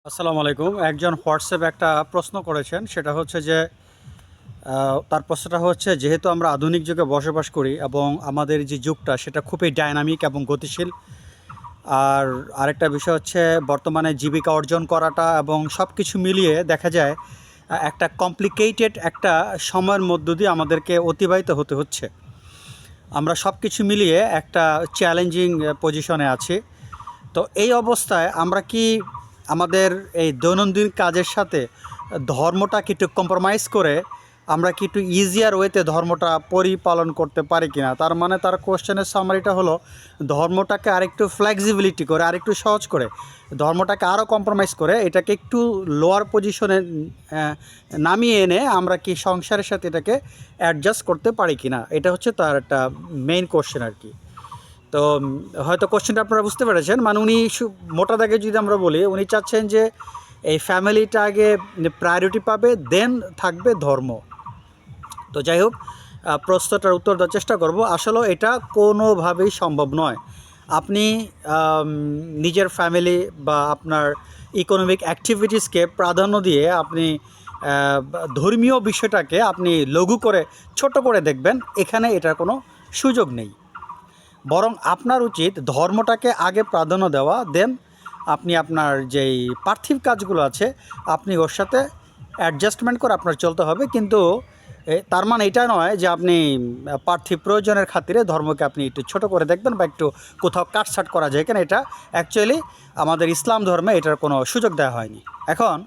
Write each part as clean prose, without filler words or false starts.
আসসালামু আলাইকুম। একজন হোয়াটসঅ্যাপে একটা প্রশ্ন করেছেন, সেটা হচ্ছে যে তার প্রশ্নটা হচ্ছে, যেহেতু আমরা আধুনিক যুগে বসবাস করি এবং আমাদের যে যুগটা সেটা খুবই ডাইনামিক এবং গতিশীল। আর আরেকটা বিষয় হচ্ছে, বর্তমানে জীবিকা অর্জন করাটা এবং সব কিছু মিলিয়ে দেখা যায় একটা কমপ্লিকেটেড একটা সময়ের মধ্য দিয়ে আমাদেরকে অতিবাহিত হতে হচ্ছে। আমরা সব কিছু মিলিয়ে একটা চ্যালেঞ্জিং পজিশনে আছি। তো এই অবস্থায় আমরা কি আমাদের এই দৈনন্দিন কাজের সাথে ধর্মটাকে একটু কম্প্রোমাইজ করে আমরা কি একটু ইজিয়ার ওয়েতে ধর্মটা পরিপালন করতে পারি কিনা? তার মানে তার কোশ্চেনের সামারিটা হলো, ধর্মটাকে আরেকটু ফ্লেক্সিবিলিটি করে, আরেকটু সহজ করে, ধর্মটাকে আরও কম্প্রোমাইজ করে এটাকে একটু লোয়ার পজিশনে নামিয়ে এনে আমরা কি সংসারের সাথে এটাকে অ্যাডজাস্ট করতে পারি কিনা, এটা হচ্ছে তার একটা মেইন কোশ্চেন আর কি। তো হয়তো কোশ্চেনটা আপনারা বুঝতে পেরেছেন। মানে উনি মোটা দাগে যদি আমরা বলি, উনি চাচ্ছেন যে এই ফ্যামিলিটা আগে প্রায়োরিটি পাবে, দেন থাকবে ধর্ম। তো যাই হোক, প্রশ্নটার উত্তর দেওয়ার চেষ্টা করব। আসলে এটা কোনোভাবেই সম্ভব নয়। আপনি নিজের ফ্যামিলি বা আপনার ইকোনমিক অ্যাক্টিভিটিসকে প্রাধান্য দিয়ে আপনি ধর্মীয় বিষয়টাকে আপনি লঘু করে ছোট করে দেখবেন, এখানে এটার কোনো সুযোগ নেই। বরং আপনার উচিত ধর্মটাকে আগে প্রাধান্য দেওয়া, দেন আপনি আপনার যেই পার্থিব কাজগুলো আছে আপনি ওর সাথে অ্যাডজাস্টমেন্ট করে আপনার চলতে হবে। কিন্তু তার মানে এটা নয় যে আপনি পার্থিব প্রয়োজনের খাতিরে ধর্মকে আপনি একটু ছোট করে দেখবেন বা একটু কোথাও কাটছাট করা যায় কেন, এটা অ্যাকচুয়ালি আমাদের ইসলাম ধর্মে এটার কোনো সুযোগ দেওয়া হয়নি। এখন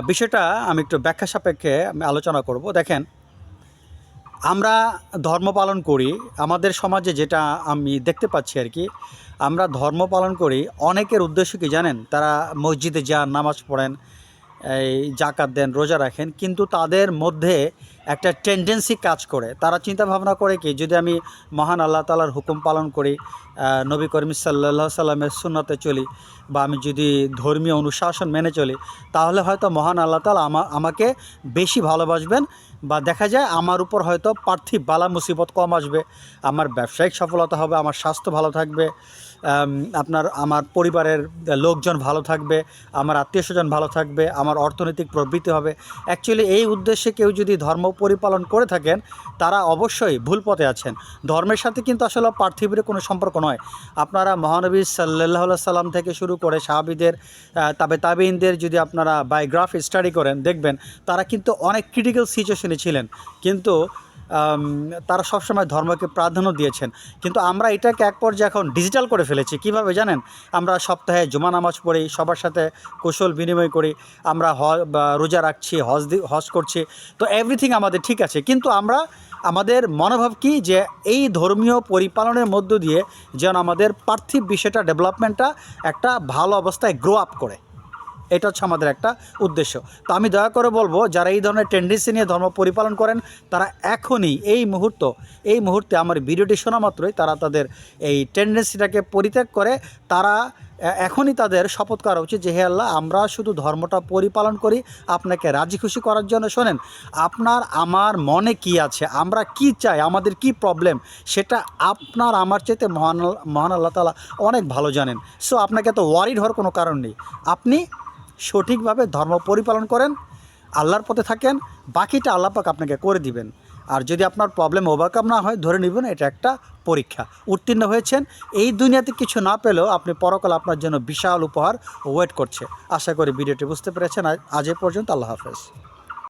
বিষয়টা আমি একটু ব্যাখ্যা সাপেক্ষে আমি আলোচনা করব। দেখেন, আমরা ধর্ম পালন করি, আমাদের সমাজে যেটা আমি দেখতে পাচ্ছি আর কি, আমরা ধর্ম পালন করি অনেকের উদ্দেশ্য কি জানেন? তারা মসজিদে যান, নামাজ পড়েন, এই জাকাত দেন, রোজা রাখেন, কিন্তু তাদের মধ্যে একটা টেন্ডেন্সি কাজ করে। তারা চিন্তা ভাবনা করে কি, যদি আমি মহান আল্লাহ তাআলার হুকুম পালন করি, নবী করিম সাল্লাল্লাহু আলাইহি সাল্লামের সুন্নতে চলি, বা আমি যদি ধর্মীয় অনুশাসন মেনে চলি, তাহলে হয়তো মহান আল্লাহ তাআলা আমাকে বেশি ভালোবাসবেন, বা দেখা যায় আমার উপর হয়তো পার্থিব বালা মুসিবত কম আসবে, আমার ব্যবসায়িক সফলতা হবে, আমার স্বাস্থ্য ভালো থাকবে, আমার পরিবারের লোকজন ভালো থাকবে, আমার আত্মীয়স্বজন ভালো থাকবে, আমার অর্থনৈতিক প্রবৃদ্ধি হবে। অ্যাকচুয়ালি এই উদ্দেশ্যে কেউ যদি ধর্ম পরিপালন করে থাকেন, তারা অবশ্যই ভুল পথে আছেন। ধর্মের সাথে কিন্তু আসলে পার্থিবের কোনো সম্পর্ক নয়। আপনারা মহানবী সাল্লাল্লাহু আলাইহি সাল্লাম থেকে শুরু করে সাহাবীদের, তাবেঈনদের যদি আপনারা বায়োগ্রাফি স্টাডি করেন, দেখবেন তারা কিন্তু অনেক ক্রিটিক্যাল সিচুয়েশনে ছিলেন, কিন্তু তারা সবসময় ধর্মকে প্রাধান্য দিয়েছেন। কিন্তু আমরা এটাকে এক পর্যায়ে এখন ডিজিটাল করে ফেলেছি। কিভাবে জানেন? আমরা সপ্তাহে জুমা নামাজ পড়ি, সবার সাথে কুশল বিনিময় করি, আমরা রোজা রাখছি, হজ করছি, তো এভরিথিং আমাদের ঠিক আছে। কিন্তু আমাদের মনোভাব কি, যে এই ধর্মীয় পরিপালনের মধ্য দিয়ে যেন আমাদের পার্থিব বিষয়টা, ডেভেলপমেন্টটা একটা ভালো অবস্থায় গ্রো আপ করে, এটা হচ্ছে আমাদের একটা উদ্দেশ্য। তো আমি দয়া করে বলবো, যারা এই ধরনের টেন্ডেন্সি নিয়ে ধর্ম পরিপালন করেন, তারা এখনই এই মুহূর্তে আমার ভিডিওটি শোনা মাত্রই তারা তাদের এই টেন্ডেন্সিটাকে পরিত্যাগ করে তারা এখনই তাদের শপথ করা উচিত যে, হে আল্লাহ, আমরা শুধু ধর্মটা পরিপালন করি আপনাকে রাজি খুশি করার জন্য। শোনেন, আমার মনে কি আছে, আমরা কি চাই, আমাদের কি প্রবলেম, সেটা আপনার আমার চাইতে মহান আল্লাহ তাআলা অনেক ভালো জানেন। সো আপনাকে তো ওয়ারিড হওয়ার কোনো কারণ নেই। আপনি সঠিকভাবে ধর্ম পরিপালন করেন, আল্লাহর পথে থাকেন, বাকিটা আল্লাহ পাক আপনাকে করে দিবেন। আর যদি আপনার প্রবলেম ওভারকাম না হয়, ধরে নেবেন এটা একটা পরীক্ষা, উত্তীর্ণ হয়েছেন। এই দুনিয়াতে কিছু না পেলেও আপনি পরকালে আপনার জন্য বিশাল উপহার ওয়েট করছে। আশা করি ভিডিওটি বুঝতে পেরেছেন। আজ এ পর্যন্ত, আল্লাহ হাফেজ।